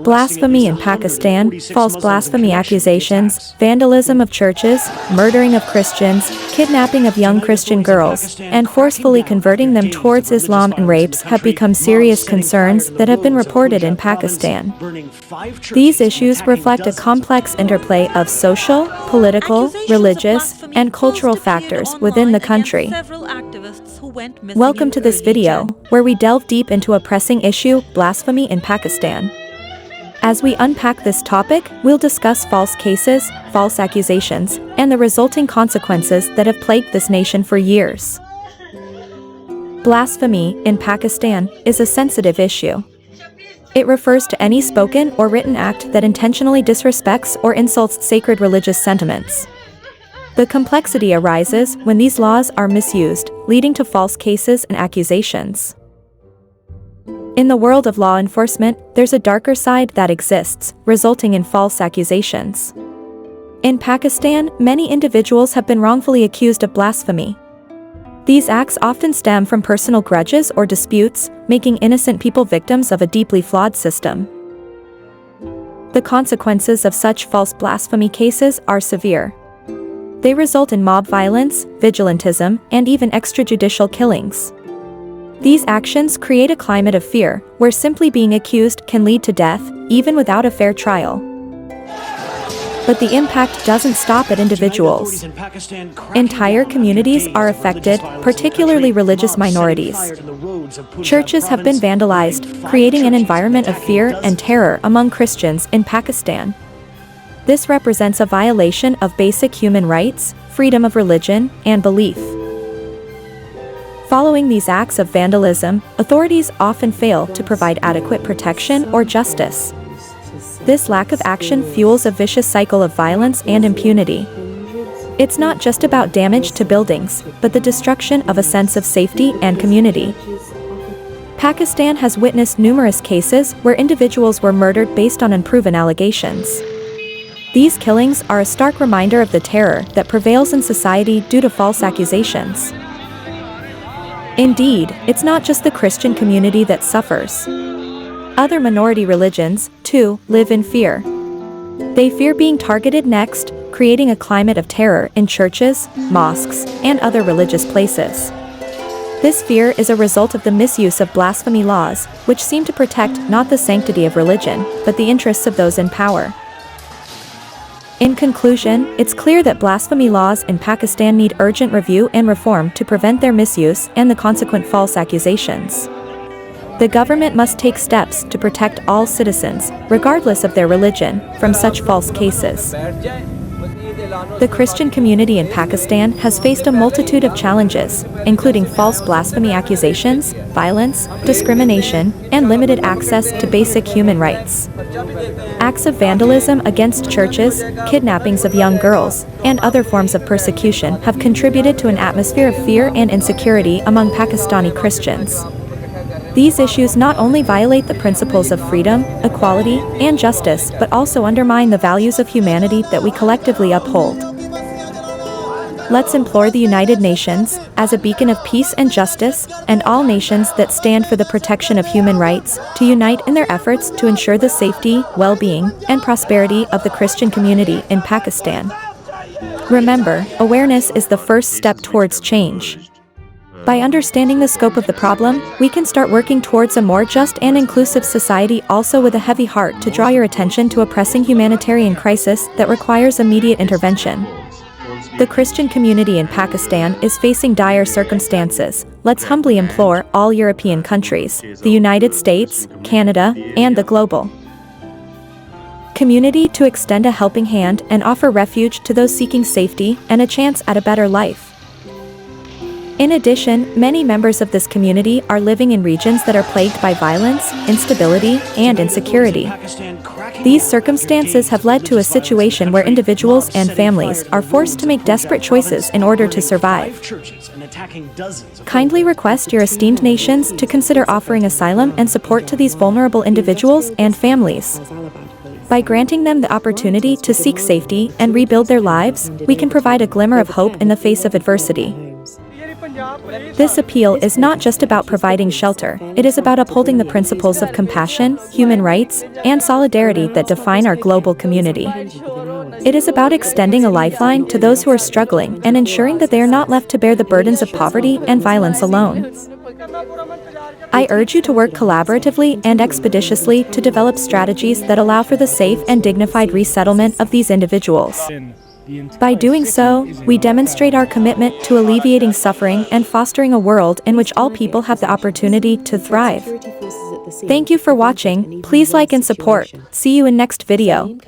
Blasphemy in Pakistan, false blasphemy accusations, vandalism of churches, murdering of Christians, kidnapping of young Christian girls, and forcefully converting them towards Islam and rapes have become serious concerns that have been reported in Pakistan. These issues reflect a complex interplay of social, political, religious, and cultural factors within the country. Welcome to this video, where we delve deep into a pressing issue, blasphemy in Pakistan. As we unpack this topic, we'll discuss false cases, false accusations, and the resulting consequences that have plagued this nation for years. Blasphemy in Pakistan is a sensitive issue. It refers to any spoken or written act that intentionally disrespects or insults sacred religious sentiments. The complexity arises when these laws are misused, leading to false cases and accusations. In the world of law enforcement, there's a darker side that exists, resulting in false accusations. In Pakistan, many individuals have been wrongfully accused of blasphemy. These acts often stem from personal grudges or disputes, making innocent people victims of a deeply flawed system. The consequences of such false blasphemy cases are severe. They result in mob violence, vigilantism, and even extrajudicial killings. These actions create a climate of fear, where simply being accused can lead to death, even without a fair trial. But the impact doesn't stop at individuals. Entire communities are affected, particularly religious minorities. Churches have been vandalized, creating an environment of fear and terror among Christians in Pakistan. This represents a violation of basic human rights, freedom of religion, and belief. Following these acts of vandalism, authorities often fail to provide adequate protection or justice. This lack of action fuels a vicious cycle of violence and impunity. It's not just about damage to buildings, but the destruction of a sense of safety and community. Pakistan has witnessed numerous cases where individuals were murdered based on unproven allegations. These killings are a stark reminder of the terror that prevails in society due to false accusations. Indeed, it's not just the Christian community that suffers. Other minority religions, too, live in fear. They fear being targeted next, creating a climate of terror in churches, mosques, and other religious places. This fear is a result of the misuse of blasphemy laws, which seem to protect not the sanctity of religion, but the interests of those in power. In conclusion, it's clear that blasphemy laws in Pakistan need urgent review and reform to prevent their misuse and the consequent false accusations. The government must take steps to protect all citizens, regardless of their religion, from such false cases. The Christian community in Pakistan has faced a multitude of challenges, including false blasphemy accusations, violence, discrimination, and limited access to basic human rights. Acts of vandalism against churches, kidnappings of young girls, and other forms of persecution have contributed to an atmosphere of fear and insecurity among Pakistani Christians. These issues not only violate the principles of freedom, equality, and justice, but also undermine the values of humanity that we collectively uphold. Let's implore the United Nations, as a beacon of peace and justice, and all nations that stand for the protection of human rights, to unite in their efforts to ensure the safety, well-being, and prosperity of the Christian community in Pakistan. Remember, awareness is the first step towards change. By understanding the scope of the problem, we can start working towards a more just and inclusive society, also with a heavy heart to draw your attention to a pressing humanitarian crisis that requires immediate intervention. The Christian community in Pakistan is facing dire circumstances. Let's humbly implore all European countries, the United States, Canada, and the global community to extend a helping hand and offer refuge to those seeking safety and a chance at a better life. In addition, many members of this community are living in regions that are plagued by violence, instability, and insecurity. These circumstances have led to a situation where individuals and families are forced to make desperate choices in order to survive. Kindly request your esteemed nations to consider offering asylum and support to these vulnerable individuals and families. By granting them the opportunity to seek safety and rebuild their lives, we can provide a glimmer of hope in the face of adversity. This appeal is not just about providing shelter, it is about upholding the principles of compassion, human rights, and solidarity that define our global community. It is about extending a lifeline to those who are struggling and ensuring that they are not left to bear the burdens of poverty and violence alone. I urge you to work collaboratively and expeditiously to develop strategies that allow for the safe and dignified resettlement of these individuals. By doing so, we demonstrate our commitment to alleviating suffering and fostering a world in which all people have the opportunity to thrive. Thank you for watching. Please like and support. See you in next video.